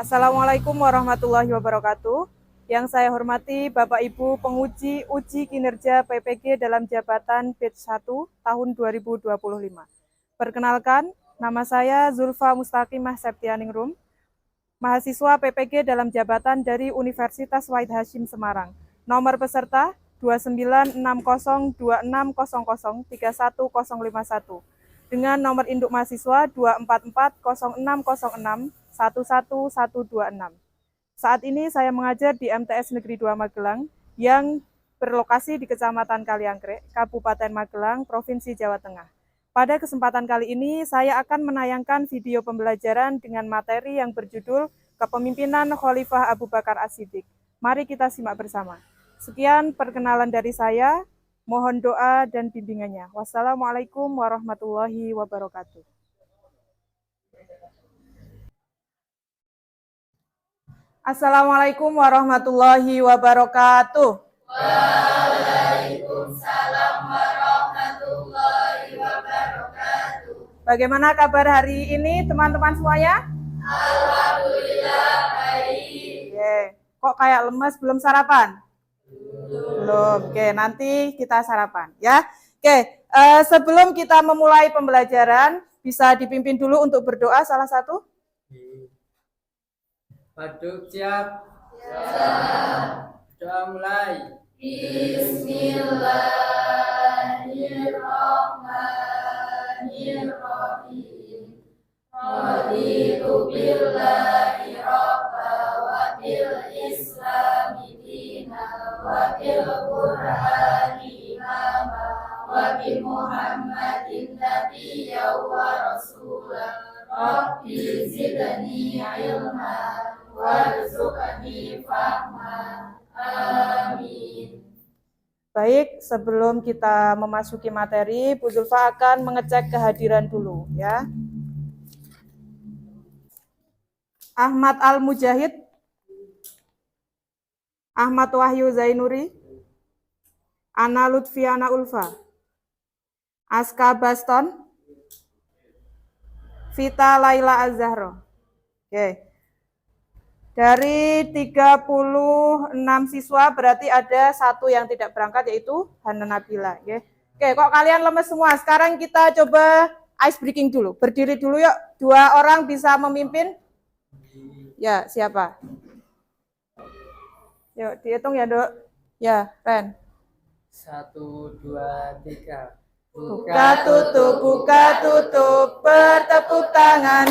Assalamualaikum warahmatullahi wabarakatuh. Yang saya hormati Bapak Ibu penguji uji kinerja PPG dalam jabatan batch 1 tahun 2025. Perkenalkan, nama saya Zulfa Mustaqimah Septianingrum, mahasiswa PPG dalam jabatan dari Universitas Wahid Hasyim Semarang. Nomor peserta 296026003101 dengan nomor induk mahasiswa 24406061126. Saat ini saya mengajar di MTS Negeri 2 Magelang yang berlokasi di Kecamatan Kaliangkrek, Kabupaten Magelang, Provinsi Jawa Tengah. Pada kesempatan kali ini, saya akan menayangkan video pembelajaran dengan materi yang berjudul Kepemimpinan Khalifah Abu Bakar As-Siddiq. Mari kita simak bersama. Sekian perkenalan dari saya, mohon doa dan bimbingannya. Wassalamualaikum warahmatullahi wabarakatuh. Assalamualaikum warahmatullahi wabarakatuh. Waalaikumsalam warahmatullahi wabarakatuh. Bagaimana kabar hari ini teman-teman semuanya? Alhamdulillah baik. Kok kayak lemes, belum sarapan? Belum. Oke, nanti kita sarapan ya. Oke, sebelum kita memulai pembelajaran, bisa dipimpin dulu untuk berdoa salah satu? Paduk siap. Doa mulai. Bismillahirrahmanirrahim. Raditu billahi rabba wa bil islami dina wa bil qur'ani imama wa bi muhammadin nabiyya wa rasulah. Rabbi zidni ilma warzuqni fahma. Amin. Baik, sebelum kita memasuki materi, Bu Zulfa akan mengecek kehadiran dulu ya. Ahmad Al-Mujahid, Ahmad Wahyu Zainuri, Ana Lutfiana Ulfa, Aska Baston, Vita Laila Az-Zahro. Oke. Dari 36 siswa berarti ada satu yang tidak berangkat yaitu Hana Nabila. Oke, kok kalian lemes semua? Sekarang kita coba ice breaking dulu. Berdiri dulu yuk. 2 orang bisa memimpin. Ya, siapa? Yuk, dihitung ya, Dok. Ya, Ren. 1, 2, 3. Buka tutup, bertepuk tangan.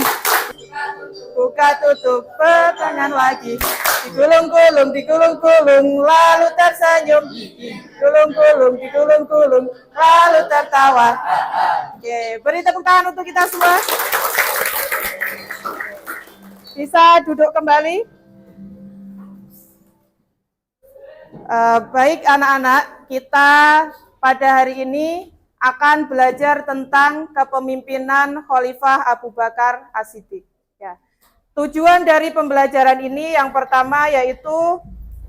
Buka tutup, tangan lagi. Digulung-gulung, lalu tersenyum. Digulung-gulung, lalu tertawa. Oke, beri tepuk tangan untuk kita semua. Bisa duduk kembali. Baik anak-anak, kita pada hari ini akan belajar tentang kepemimpinan Khalifah Abu Bakar As-Siddiq. Ya. Tujuan dari pembelajaran ini yang pertama yaitu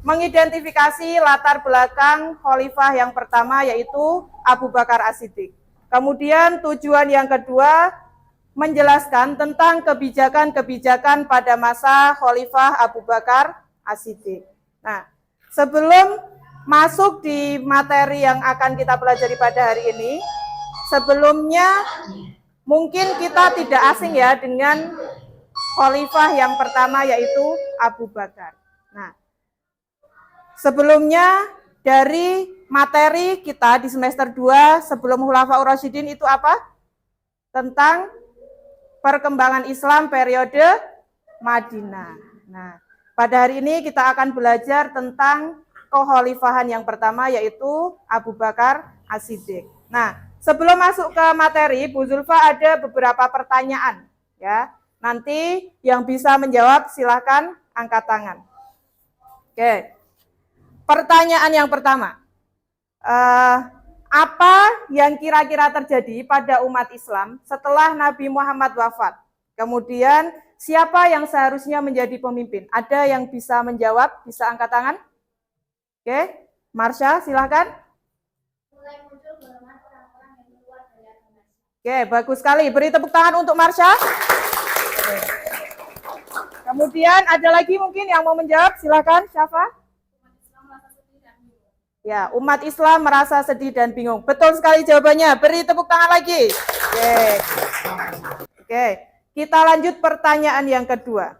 mengidentifikasi latar belakang Khalifah yang pertama yaitu Abu Bakar As-Siddiq. Kemudian tujuan yang kedua menjelaskan tentang kebijakan-kebijakan pada masa Khalifah Abu Bakar As-Siddiq. Nah, sebelum masuk di materi yang akan kita pelajari pada hari ini, sebelumnya mungkin kita tidak asing ya dengan Khalifah yang pertama yaitu Abu Bakar. Nah, sebelumnya dari materi kita di semester 2 sebelum Khulafaur Rasyidin itu apa? Tentang perkembangan Islam periode Madinah. Nah, pada hari ini kita akan belajar tentang kekhalifahan yang pertama yaitu Abu Bakar As-Siddiq. Nah, sebelum masuk ke materi, Bu Zulfa ada beberapa pertanyaan ya. Nanti yang bisa menjawab silakan angkat tangan. Oke. Pertanyaan yang pertama. Apa yang kira-kira terjadi pada umat Islam setelah Nabi Muhammad wafat? Kemudian siapa yang seharusnya menjadi pemimpin? Ada yang bisa menjawab? Bisa angkat tangan? Oke, Marsha silahkan. Mulai muncul golongan orang-orang yang keluar dari agama Islam. Oke, bagus sekali. Beri tepuk tangan untuk Marsha. Kemudian ada lagi mungkin yang mau menjawab, silakan. Siapa? Ya, umat Islam merasa sedih dan bingung. Betul sekali jawabannya. Beri tepuk tangan lagi. Oke. Kita lanjut pertanyaan yang kedua.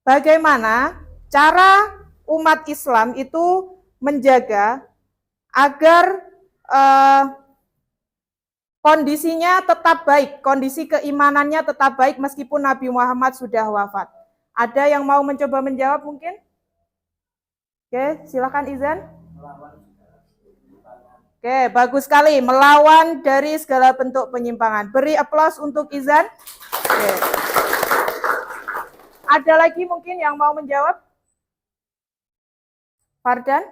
Bagaimana cara umat Islam itu menjaga agar kondisinya tetap baik, kondisi keimanannya tetap baik meskipun Nabi Muhammad sudah wafat? Ada yang mau mencoba menjawab mungkin? Oke, silakan Izan. Oke, bagus sekali. Melawan dari segala bentuk penyimpangan. Beri aplaus untuk Izan. Oke. Ada lagi mungkin yang mau menjawab? Fardan?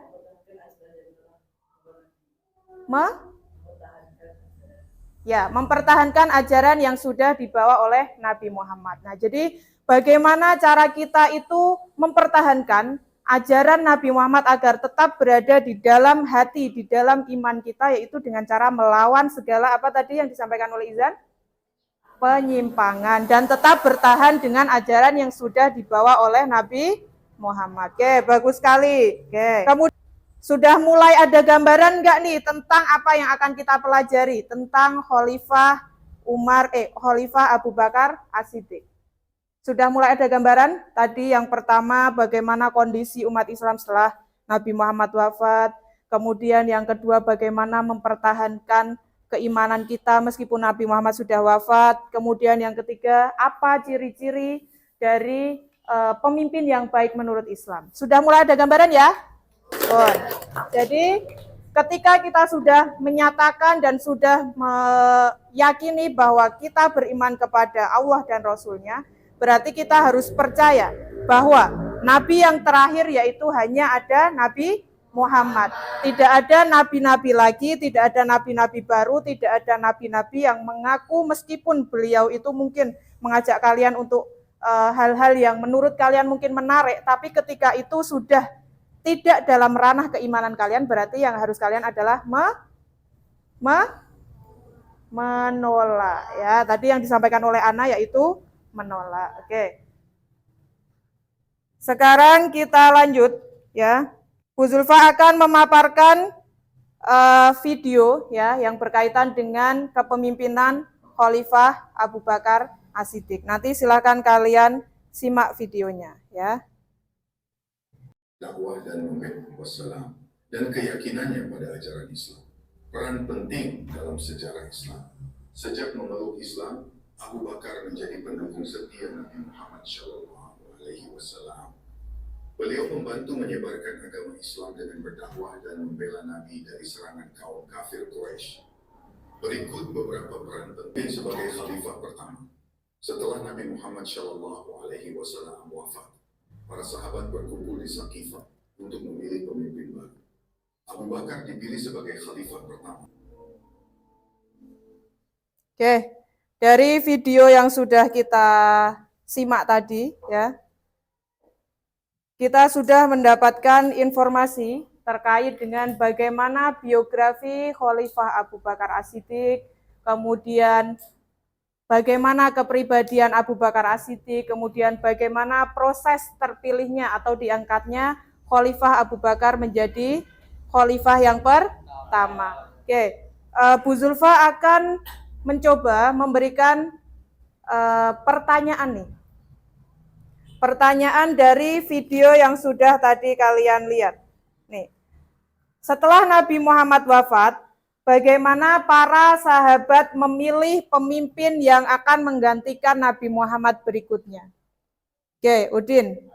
Ya, mempertahankan ajaran yang sudah dibawa oleh Nabi Muhammad. Nah, jadi bagaimana cara kita itu mempertahankan ajaran Nabi Muhammad agar tetap berada di dalam hati, di dalam iman kita, yaitu dengan cara melawan segala apa tadi yang disampaikan oleh Izan? Penyimpangan, dan tetap bertahan dengan ajaran yang sudah dibawa oleh Nabi Muhammad. Oke, bagus sekali. Oke. Kemudian sudah mulai ada gambaran nggak nih tentang apa yang akan kita pelajari tentang Khalifah Abu Bakar As-Siddiq? Sudah mulai ada gambaran? Tadi yang pertama bagaimana kondisi umat Islam setelah Nabi Muhammad wafat. Kemudian yang kedua bagaimana mempertahankan keimanan kita meskipun Nabi Muhammad sudah wafat. Kemudian yang ketiga, apa ciri-ciri dari pemimpin yang baik menurut Islam? Sudah mulai ada gambaran ya? Oh, jadi ketika kita sudah menyatakan dan sudah meyakini bahwa kita beriman kepada Allah dan Rasul-Nya, berarti kita harus percaya bahwa Nabi yang terakhir yaitu hanya ada Nabi Muhammad. Tidak ada nabi-nabi lagi, tidak ada nabi-nabi baru, tidak ada nabi-nabi yang mengaku meskipun beliau itu mungkin mengajak kalian untuk hal-hal yang menurut kalian mungkin menarik, tapi ketika itu sudah tidak dalam ranah keimanan kalian, berarti yang harus kalian adalah menolak. Ya, tadi yang disampaikan oleh Ana yaitu menolak. Oke. Sekarang kita lanjut ya. Bu Zulfa akan memaparkan video ya yang berkaitan dengan kepemimpinan Khalifah Abu Bakar As-Siddiq. Nanti silakan kalian simak videonya ya. Dakwah dan wassalam dan keyakinannya pada ajaran Islam. Peran penting dalam sejarah Islam. Sejak memeluk Islam, Abu Bakar menjadi pendukung setia Nabi Muhammad SAW. Beliau membantu menyebarkan agama Islam dengan berdakwah dan membela Nabi dari serangan kaum kafir Quraisy. Berikut beberapa peran penting sebagai khalifah pertama. Setelah Nabi Muhammad SAW wafat, para sahabat berkumpul di Saqifah untuk memilih pemimpin baru. Abu Bakar dipilih sebagai khalifah pertama. Oke, dari video yang sudah kita simak tadi ya, kita sudah mendapatkan informasi terkait dengan bagaimana biografi Khalifah Abu Bakar As-Siddiq, kemudian bagaimana kepribadian Abu Bakar As-Siddiq, kemudian bagaimana proses terpilihnya atau diangkatnya Khalifah Abu Bakar menjadi Khalifah yang pertama. Oke, Bu Zulfa akan mencoba memberikan pertanyaan nih. Pertanyaan dari video yang sudah tadi kalian lihat. Nih, setelah Nabi Muhammad wafat, bagaimana para sahabat memilih pemimpin yang akan menggantikan Nabi Muhammad berikutnya? Oke, Udin.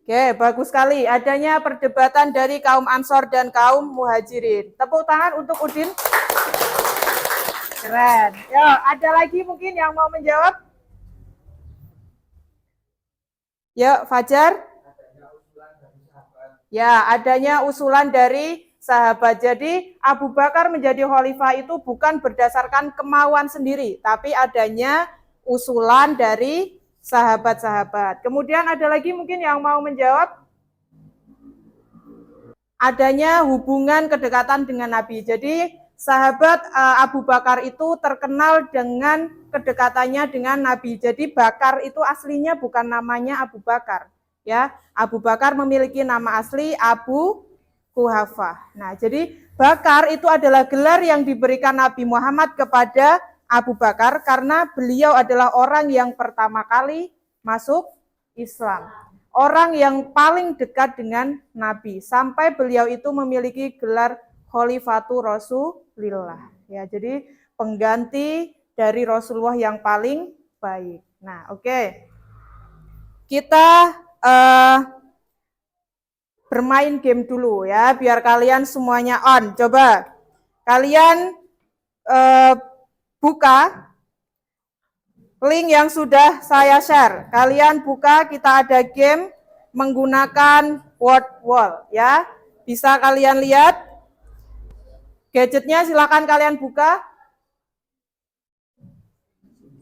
Oke, bagus sekali. Adanya perdebatan dari kaum Ansor dan kaum Muhajirin. Tepuk tangan untuk Udin. Keren. Yo, ada lagi mungkin yang mau menjawab? Yuk, Fajar. Ya, adanya usulan dari sahabat. Jadi, Abu Bakar menjadi khalifah itu bukan berdasarkan kemauan sendiri, tapi adanya usulan dari sahabat-sahabat. Kemudian ada lagi mungkin yang mau menjawab? Adanya hubungan kedekatan dengan Nabi. Jadi, sahabat Abu Bakar itu terkenal dengan kedekatannya dengan Nabi. Jadi Bakar itu aslinya bukan namanya Abu Bakar, ya. Abu Bakar memiliki nama asli Abu Kuhafah. Nah, jadi Bakar itu adalah gelar yang diberikan Nabi Muhammad kepada Abu Bakar karena beliau adalah orang yang pertama kali masuk Islam. Orang yang paling dekat dengan Nabi sampai beliau itu memiliki gelar Khalifatu Rasulillah. Ya, jadi pengganti dari Rasulullah yang paling baik. Nah, oke. Kita bermain game dulu ya, biar kalian semuanya on. Coba kalian buka link yang sudah saya share. Kalian buka, kita ada game menggunakan word wall ya. Bisa kalian lihat gadgetnya, silakan kalian buka.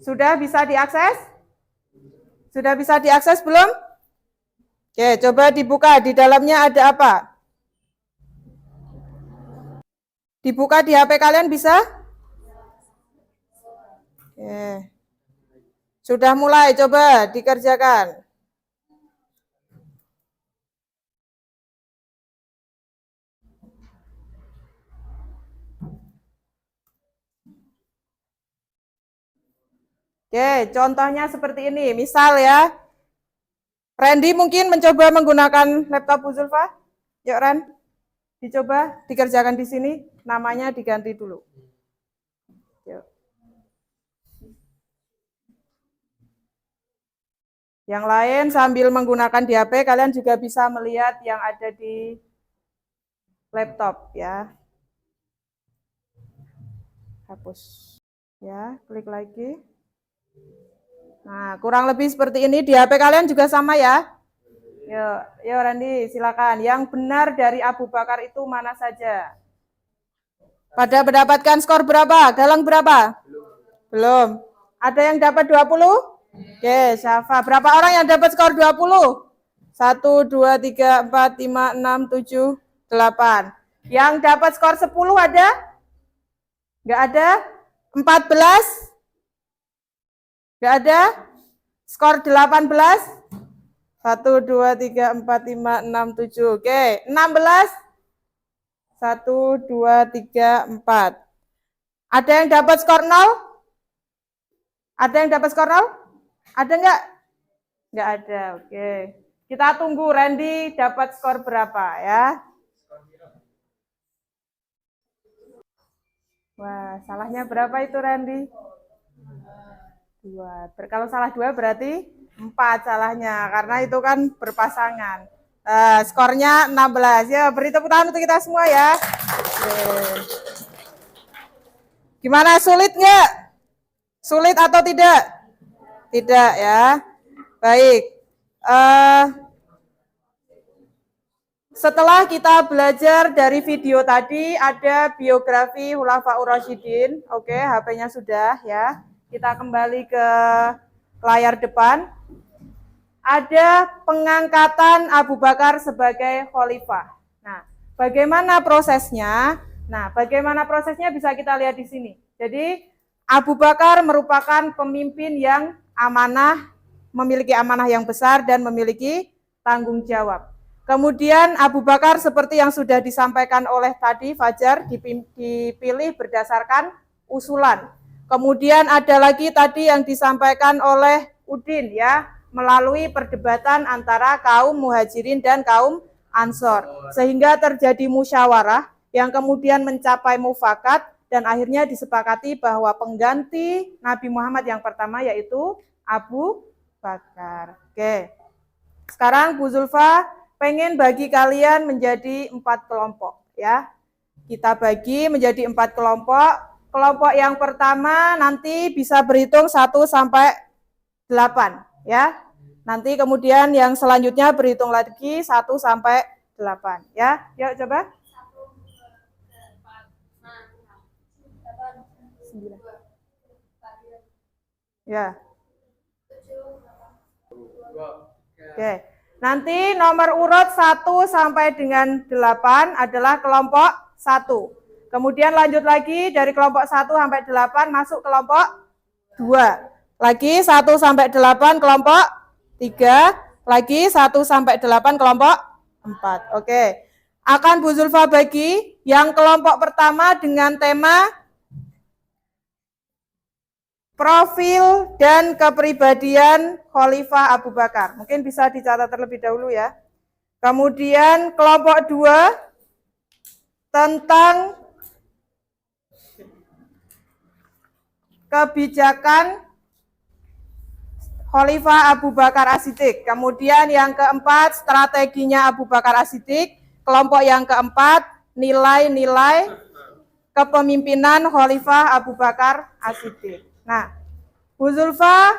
Sudah bisa diakses? Sudah bisa diakses belum? Oke, coba dibuka, di dalamnya ada apa? Dibuka di HP kalian bisa? Oke. Sudah mulai, coba dikerjakan. Oke, contohnya seperti ini. Misal ya, Randy mungkin mencoba menggunakan laptop Bu Zulfa. Yuk Ren, dicoba dikerjakan di sini. Namanya diganti dulu. Yuk. Yang lain sambil menggunakan di HP, kalian juga bisa melihat yang ada di laptop ya. Hapus. Ya, klik lagi. Nah, kurang lebih seperti ini. Di HP kalian juga sama ya. Yuk Randy, silakan. Yang benar dari Abu Bakar itu mana saja? Pada mendapatkan skor berapa? Galang berapa? Belum. Ada yang dapat 20? Oke, Syafa. Berapa orang yang dapat skor 20? 1, 2, 3, 4, 5, 6, 7, 8. Yang dapat skor 10 ada? Enggak ada? 14? Enggak ada? Skor 18? 1, 2, 3, 4, 5, 6, 7. Oke, 16? 1, 2, 3, 4. Ada yang dapat skor 0? Ada yang dapat skor 0? Ada enggak? Enggak ada, oke. Kita tunggu Randy dapat skor berapa ya. Wah, salahnya berapa itu Randy? 2. Kalau salah 2 berarti 4 salahnya, karena itu kan berpasangan. Skornya 16. Ya, beri tepuk tangan untuk kita semua ya. Oke. Gimana, sulit nggak? Sulit atau tidak? Tidak ya. Baik. Setelah kita belajar dari video tadi, ada biografi Khulafaur Rasyidin. Oke, HP-nya sudah ya. Kita kembali ke layar depan. Ada pengangkatan Abu Bakar sebagai khalifah. Nah, bagaimana prosesnya? Nah, bagaimana prosesnya bisa kita lihat di sini. Jadi, Abu Bakar merupakan pemimpin yang amanah, memiliki amanah yang besar dan memiliki tanggung jawab. Kemudian Abu Bakar seperti yang sudah disampaikan oleh tadi Fajar, dipilih berdasarkan usulan. Kemudian ada lagi tadi yang disampaikan oleh Udin ya, melalui perdebatan antara kaum Muhajirin dan kaum Ansor, sehingga terjadi musyawarah yang kemudian mencapai mufakat dan akhirnya disepakati bahwa pengganti Nabi Muhammad yang pertama yaitu Abu Bakar. Oke. Sekarang Bu Zulfa pengen bagi kalian menjadi 4 kelompok ya. Kita bagi menjadi 4 kelompok. Kelompok yang pertama nanti bisa berhitung 1 sampai 8 ya. Nanti kemudian yang selanjutnya berhitung lagi 1 sampai 8 ya. Yuk coba. 9. Ya. Oke. Nanti nomor urut 1 sampai dengan 8 adalah kelompok 1. Kemudian lanjut lagi dari kelompok 1 sampai 8 masuk kelompok 2. Lagi 1 sampai 8 kelompok 3. Lagi 1 sampai 8 kelompok 4. Oke. Akan Bu Zulfa bagi yang kelompok pertama dengan tema profil dan kepribadian Khalifah Abu Bakar. Mungkin bisa dicatat terlebih dahulu ya. Kemudian kelompok 2 tentang kebijakan Khalifah Abu Bakar As-Siddiq. Kemudian yang keempat, strateginya Abu Bakar As-Siddiq. Kelompok yang keempat, nilai-nilai kepemimpinan Khalifah Abu Bakar As-Siddiq. Nah, Bu Zulfa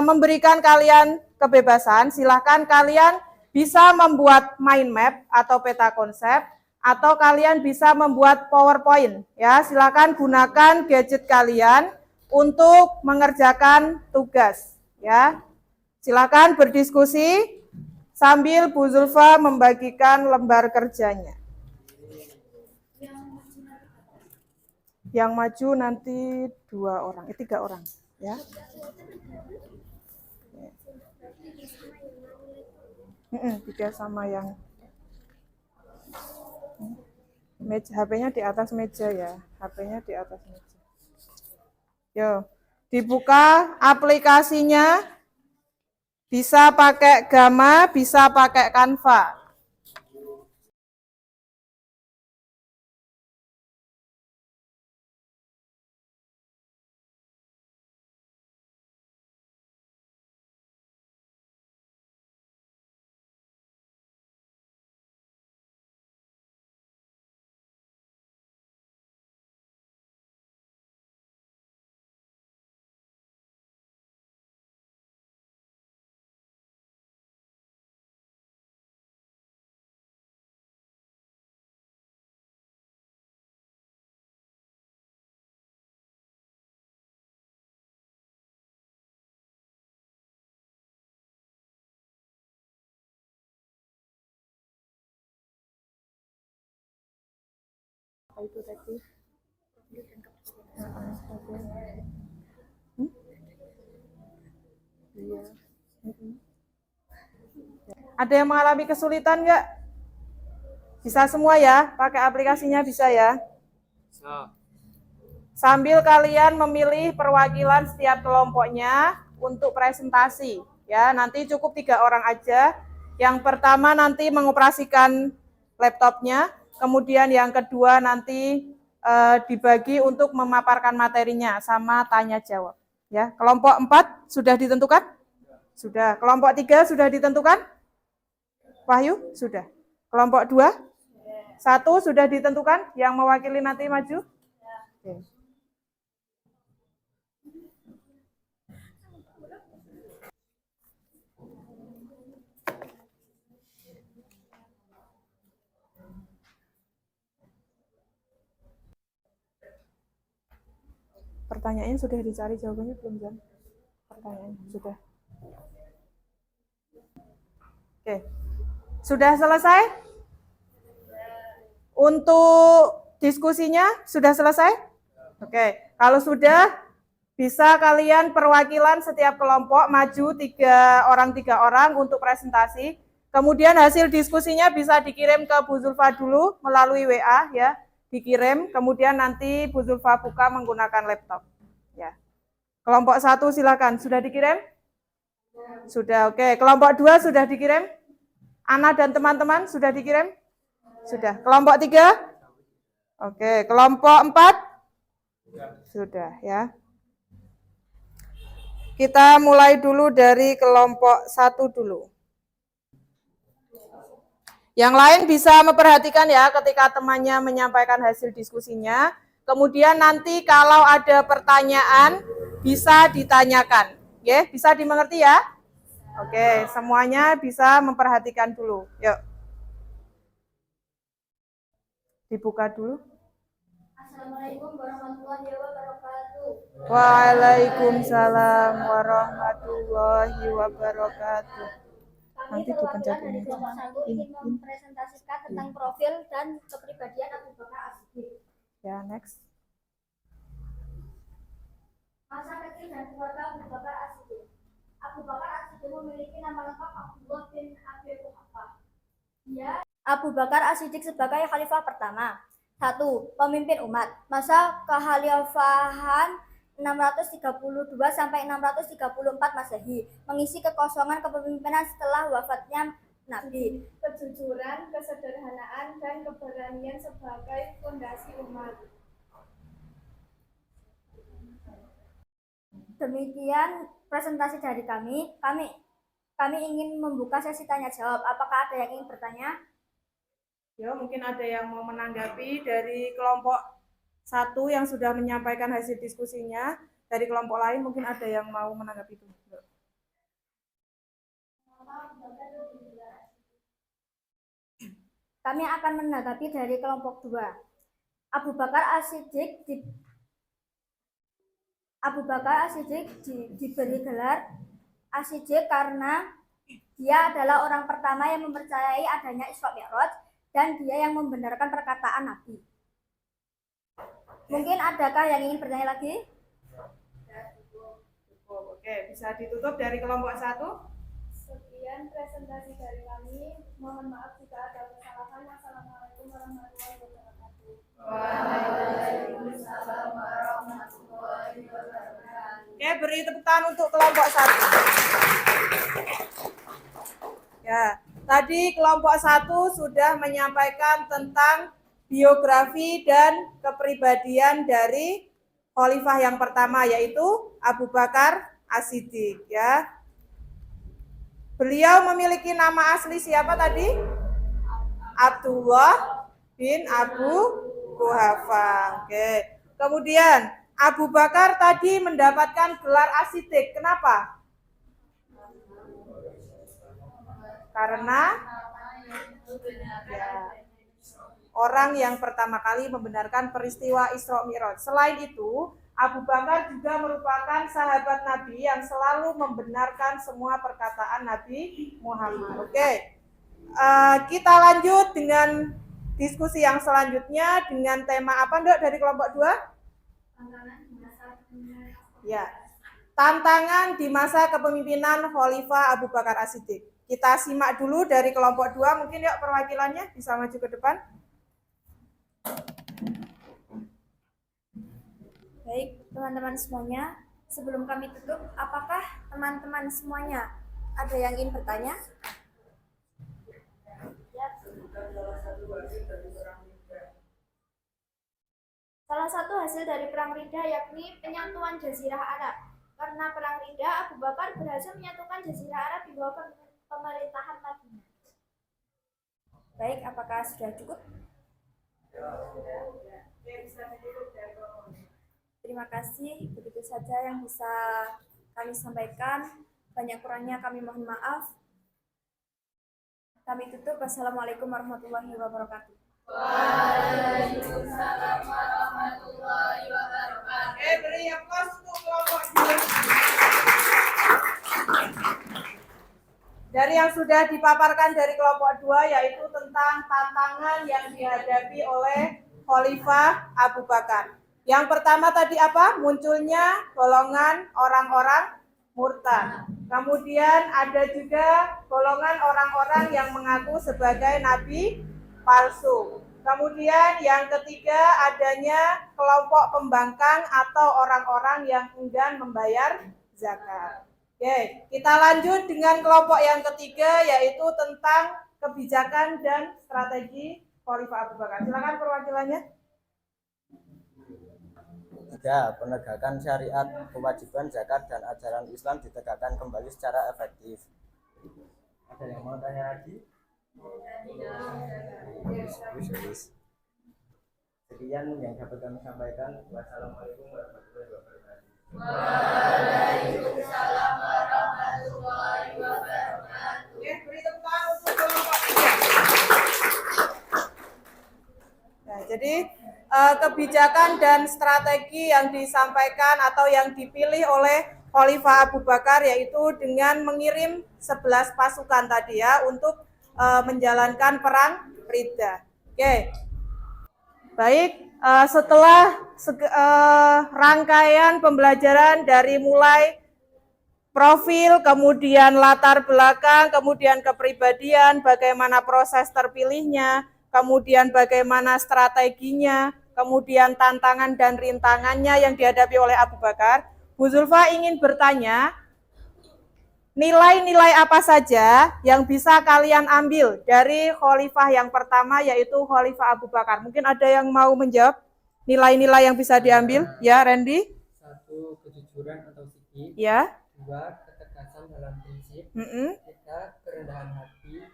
memberikan kalian kebebasan, silahkan kalian bisa membuat mind map atau peta konsep, atau kalian bisa membuat PowerPoint. Ya, silahkan gunakan gadget kalian untuk mengerjakan tugas. Ya, silakan berdiskusi sambil Bu Zulfa membagikan lembar kerjanya. Yang maju nanti 2 orang, 3 orang, ya. 3 sama yang meja, HP-nya di atas meja ya, HP-nya di atas meja. Yo. Dibuka aplikasinya, bisa pakai Gamma, bisa pakai Canva. Apa itu tadi? Iya. Ada yang mengalami kesulitan nggak? Bisa semua ya? Pakai aplikasinya bisa ya? Sambil kalian memilih perwakilan setiap kelompoknya untuk presentasi. Ya, nanti cukup 3 orang aja. Yang pertama nanti mengoperasikan laptopnya, kemudian yang kedua nanti dibagi untuk memaparkan materinya sama tanya jawab. Ya, kelompok 4 sudah ditentukan? Sudah. Kelompok 3 sudah ditentukan? Wahyu? Sudah. Kelompok 2? 1 sudah ditentukan? Yang mewakili nanti maju? Oke. Pertanyaannya sudah dicari jawabannya belum, Jan? Pertanyaannya sudah. Oke. Sudah selesai? Untuk diskusinya sudah selesai? Oke. Kalau sudah, bisa kalian perwakilan setiap kelompok maju 3 orang untuk presentasi. Kemudian hasil diskusinya bisa dikirim ke Bu Zulfa dulu melalui WA ya. Dikirim, kemudian nanti Bu Zulfa buka menggunakan laptop. Ya. Kelompok 1 silakan, sudah dikirim? Sudah, oke. Kelompok 2 sudah dikirim? Ana dan teman-teman sudah dikirim? Sudah. Kelompok 3? Oke. Kelompok 4? Sudah ya. Kita mulai dulu dari kelompok 1 dulu. Yang lain bisa memperhatikan ya ketika temannya menyampaikan hasil diskusinya. Kemudian nanti kalau ada pertanyaan bisa ditanyakan. Ya, bisa dimengerti ya? Oke, semuanya bisa memperhatikan dulu. Yuk. Dibuka dulu. Assalamualaikum warahmatullahi wabarakatuh. Waalaikumsalam warahmatullahi wabarakatuh. Kami Nanti dipencet perwakilan dari ini. kelompok 1 ingin mempresentasikan tentang profil dan kepribadian Abu Bakar As-Siddiq. Ya, next. Masa kecil dan keluarga Abu Bakar As-Siddiq. Abu Bakar As-Siddiq memiliki nama lengkap Abdullah bin Abi Quhafah. Abu Bakar As-Siddiq sebagai khalifah pertama. 1. Pemimpin umat. Masa kekhalifahan 632 sampai 634 Masehi, mengisi kekosongan kepemimpinan setelah wafatnya Nabi. Kejujuran, kesederhanaan, dan keberanian sebagai fondasi umat. Demikian presentasi dari kami. Kami ingin membuka sesi tanya jawab. Apakah ada yang ingin bertanya? Ya, mungkin ada yang mau menanggapi dari kelompok 1 yang sudah menyampaikan hasil diskusinya. Dari kelompok lain mungkin ada yang mau menanggapi itu. Kami akan menanggapi dari kelompok 2. Abu Bakar As-Siddiq diberi gelar As-Siddiq karena dia adalah orang pertama yang mempercayai adanya Isra Mi'raj dan dia yang membenarkan perkataan Nabi. Mungkin adakah yang ingin bertanya lagi? Cukup. Oke, bisa ditutup dari kelompok 1. Sekian presentasi dari kami. Mohon maaf jika ada kesalahan. Wassalamualaikum warahmatullahi wabarakatuh. Waalaikumsalam warahmatullahi wabarakatuh. Oke, beri tepuk tangan untuk kelompok 1. Ya, tadi kelompok 1 sudah menyampaikan tentang biografi dan kepribadian dari khalifah yang pertama, yaitu Abu Bakar As-Siddiq, ya. Beliau memiliki nama asli siapa tadi? Abdullah bin Abu Quhafah. Oke. Kemudian Abu Bakar tadi mendapatkan gelar As-Siddiq. Kenapa? Karena ya, orang yang pertama kali membenarkan peristiwa Isra Mi'raj. Selain itu, Abu Bakar juga merupakan sahabat Nabi yang selalu membenarkan semua perkataan Nabi Muhammad. Oke, kita lanjut dengan diskusi yang selanjutnya dengan tema apa, Ndok, dari kelompok 2? Ya, tantangan di masa kepemimpinan Khalifah Abu Bakar As-Siddiq. Kita simak dulu dari kelompok 2, mungkin yuk perwakilannya bisa maju ke depan. Baik, teman-teman semuanya, sebelum kami tutup, apakah teman-teman semuanya ada yang ingin bertanya? Salah satu hasil dari Perang Ridha yakni penyatuan Jazirah Arab. Karena Perang Ridha, Abu Bakar berhasil menyatukan Jazirah Arab di bawah pemerintahan Madinah. Baik, apakah sudah cukup? Terima kasih, begitu saja yang bisa kami sampaikan. Banyak kurangnya kami mohon maaf. Kami tutup. Wassalamualaikum warahmatullahi wabarakatuh. Waalaikumsalam warahmatullahi wabarakatuh. Beri aplaus untuk kelompok 2. Dari yang sudah dipaparkan dari kelompok 2, yaitu tentang tantangan yang dihadapi oleh Khalifah Abu Bakar. Yang pertama tadi apa? Munculnya golongan orang-orang murtad. Kemudian ada juga golongan orang-orang yang mengaku sebagai nabi palsu. Kemudian yang ketiga adanya kelompok pembangkang atau orang-orang yang enggan membayar zakat. Oke, kita lanjut dengan kelompok yang ketiga, yaitu tentang kebijakan dan strategi Khalifah Abu Bakar. Silakan perwakilannya. 3. Penegakan syariat, kewajiban zakat dan ajaran Islam ditegakkan kembali secara efektif. Ada yang mau tanya lagi? Sekian yang dapat kami sampaikan. Wassalamualaikum warahmatullahi wabarakatuh. Waalaikumsalam warahmatullahi wabarakatuh. Beri tepuk tangan untuk kelompok 3. Nah, jadi kebijakan dan strategi yang disampaikan atau yang dipilih oleh Khalifah Abu Bakar yaitu dengan mengirim 11 pasukan tadi ya untuk menjalankan perang Ridha. Oke. Baik, setelah rangkaian pembelajaran dari mulai profil, kemudian latar belakang, kemudian kepribadian, bagaimana proses terpilihnya, kemudian bagaimana strateginya, kemudian tantangan dan rintangannya yang dihadapi oleh Abu Bakar, Bu Zulfa ingin bertanya, nilai-nilai apa saja yang bisa kalian ambil dari khalifah yang pertama, yaitu Khalifah Abu Bakar? Mungkin ada yang mau menjawab nilai-nilai yang bisa diambil? Ya, Randy? 1. Kejujuran atau sikap. Ya. 2. Ketegasan dalam prinsip. 3. Kerendahan hati.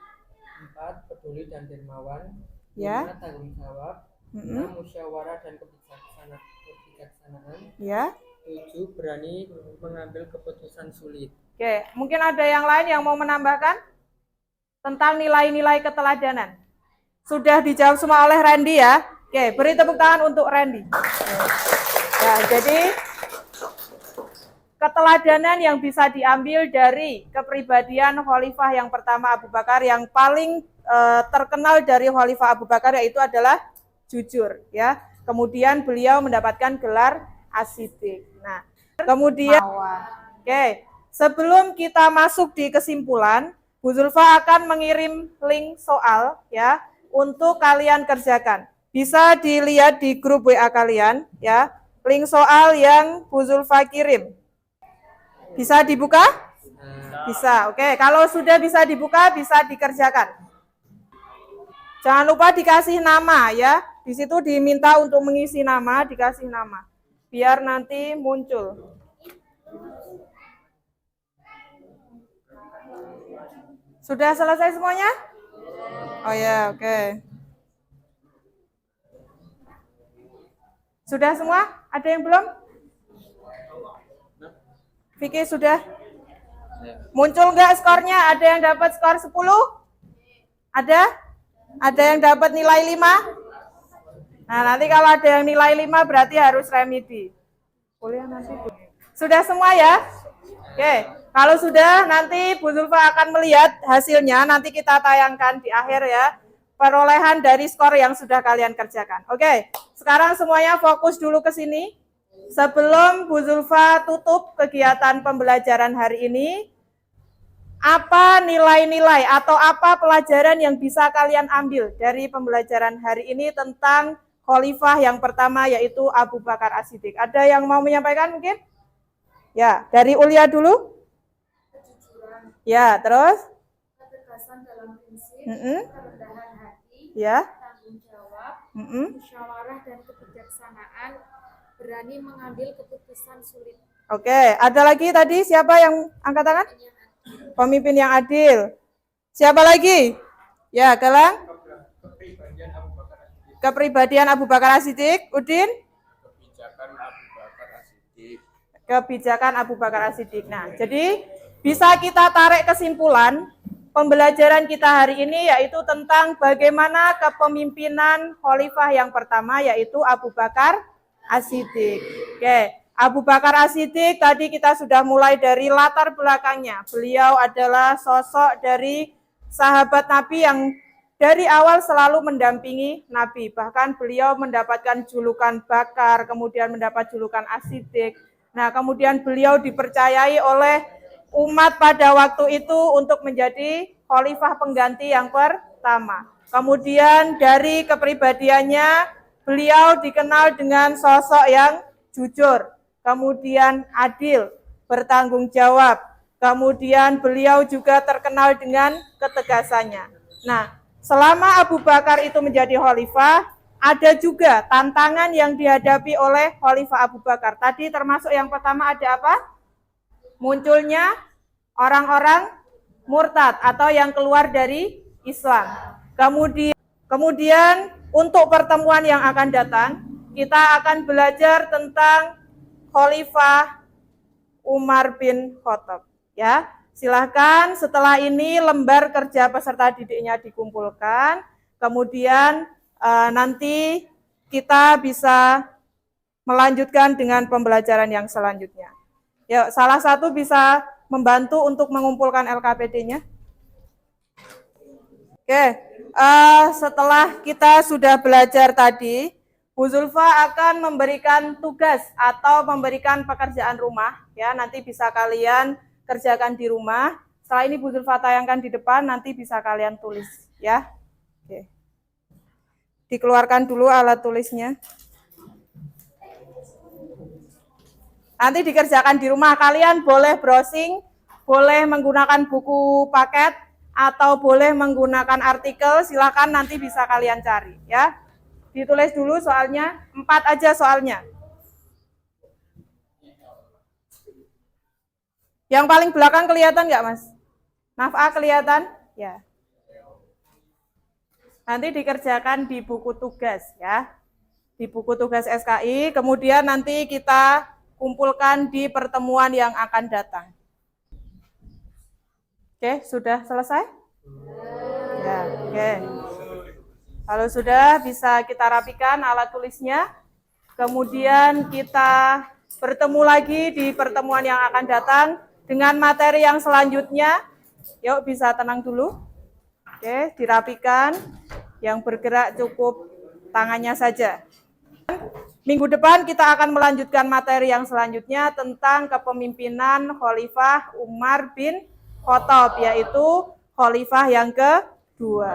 4. Peduli dan dermawan. Ya. 5. Tanggung jawab. 6. Musyawarah dan kebijaksanaan. Ya. 7. Berani mengambil keputusan sulit. Oke, mungkin ada yang lain yang mau menambahkan tentang nilai-nilai keteladanan. Sudah dijawab semua oleh Randy ya. Oke, beri tepuk tangan untuk Randy. Ya, jadi keteladanan yang bisa diambil dari kepribadian khalifah yang pertama Abu Bakar, yang paling terkenal dari khalifah Abu Bakar yaitu adalah jujur, ya. Kemudian beliau mendapatkan gelar As-Siddiq. Nah, kemudian oke, sebelum kita masuk di kesimpulan, Bu Zulfa akan mengirim link soal ya untuk kalian kerjakan. Bisa dilihat di grup WA kalian ya, link soal yang Bu Zulfa kirim. Bisa dibuka? Bisa. Oke, kalau sudah bisa dibuka, bisa dikerjakan. Jangan lupa dikasih nama ya. Di situ diminta untuk mengisi nama, dikasih nama. Biar nanti muncul. Sudah selesai semuanya? Oh ya, oke. Sudah semua? Ada yang belum? Vicky sudah? Muncul nggak skornya? Ada yang dapat skor 10? Ada? Ada yang dapat nilai 5? Nah, nanti kalau ada yang nilai 5 berarti harus remedi. Kuliah nanti. Sudah semua ya? Oke. Kalau sudah, nanti Bu Zulfa akan melihat hasilnya. Nanti kita tayangkan di akhir ya. Perolehan dari skor yang sudah kalian kerjakan. Oke. Sekarang semuanya fokus dulu ke sini. Sebelum Bu Zulfa tutup kegiatan pembelajaran hari ini, apa nilai-nilai atau apa pelajaran yang bisa kalian ambil dari pembelajaran hari ini tentang khalifah yang pertama yaitu Abu Bakar As-Siddiq? Ada yang mau menyampaikan mungkin? Ya, dari Ulia dulu. Kejujuran, Ya, terus? ketegasan dalam prinsip, Mm-mm. kerendahan hati, Ya. tanggung jawab, Mm-mm. musyawarah dan kebijaksanaan, berani mengambil keputusan sulit. Oke, ada lagi tadi siapa yang angkat tangan? Pemimpin yang adil. Siapa lagi? Ya, Galang? Kepribadian Abu Bakar As-Siddiq. Udin? Kebijakan Abu Bakar As-Siddiq. Nah, jadi bisa kita tarik kesimpulan pembelajaran kita hari ini yaitu tentang bagaimana kepemimpinan khalifah yang pertama yaitu Abu Bakar As-Siddiq. Oke, Abu Bakar As-Siddiq tadi kita sudah mulai dari latar belakangnya. Beliau adalah sosok dari sahabat Nabi yang dari awal selalu mendampingi Nabi. Bahkan beliau mendapatkan julukan Bakar, kemudian mendapat julukan As-Siddiq. Nah, kemudian beliau dipercayai oleh umat pada waktu itu untuk menjadi khalifah pengganti yang pertama. Kemudian dari kepribadiannya, beliau dikenal dengan sosok yang jujur, kemudian adil, bertanggung jawab. Kemudian beliau juga terkenal dengan ketegasannya. Nah, selama Abu Bakar itu menjadi khalifah, ada juga tantangan yang dihadapi oleh Khalifah Abu Bakar. Tadi termasuk yang pertama ada apa? Munculnya orang-orang murtad atau yang keluar dari Islam. Kemudian untuk pertemuan yang akan datang, kita akan belajar tentang Khalifah Umar bin Khattab. Ya, silahkan setelah ini lembar kerja peserta didiknya dikumpulkan. Kemudian nanti kita bisa melanjutkan dengan pembelajaran yang selanjutnya. Ya, salah satu bisa membantu untuk mengumpulkan LKPD-nya. Oke, setelah kita sudah belajar tadi Bu Zulfa akan memberikan tugas atau memberikan pekerjaan rumah, ya, nanti bisa kalian kerjakan di rumah. Setelah ini Bu Zulfa tayangkan di depan, nanti bisa kalian tulis, ya. Oke. Dikeluarkan dulu alat tulisnya. Nanti dikerjakan di rumah, kalian boleh browsing, boleh menggunakan buku paket, atau boleh menggunakan artikel, silakan nanti bisa kalian cari, ya. Ditulis dulu soalnya, 4 aja soalnya. Yang paling belakang kelihatan nggak, Mas? Naf'a kelihatan? Ya. Nanti dikerjakan di buku tugas, ya. Di buku tugas SKI, kemudian nanti kita kumpulkan di pertemuan yang akan datang. Oke, sudah selesai? Ya, oke. Kalau sudah, bisa kita rapikan alat tulisnya. Kemudian kita bertemu lagi di pertemuan yang akan datang dengan materi yang selanjutnya. Yuk, bisa tenang dulu. Oke, dirapikan. Yang bergerak cukup tangannya saja. Minggu depan kita akan melanjutkan materi yang selanjutnya tentang kepemimpinan Khalifah Umar bin Khattab, yaitu Khalifah yang kedua.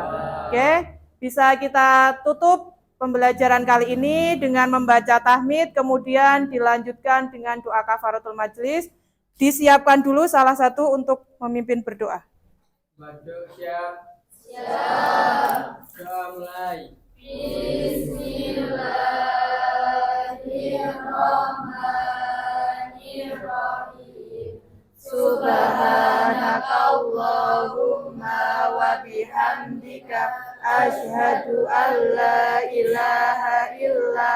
Oke. Bisa kita tutup pembelajaran kali ini dengan membaca tahmid, kemudian dilanjutkan dengan doa kafaratul majlis. Disiapkan dulu salah satu untuk memimpin berdoa. Madu siap. Siap. Doa mulai. Bismillahirrahmanirrahim. Subhanakallahumma wa bihamdika asyhadu an la ilaha illa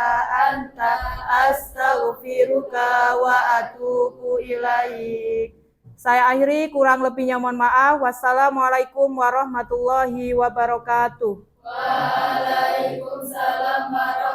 anta astaghfiruka wa atubu ilaik. Saya akhiri, kurang lebihnya mohon maaf. Wassalamualaikum warahmatullahi wabarakatuh. Waalaikumsalam warahmatullahi wabarakatuh.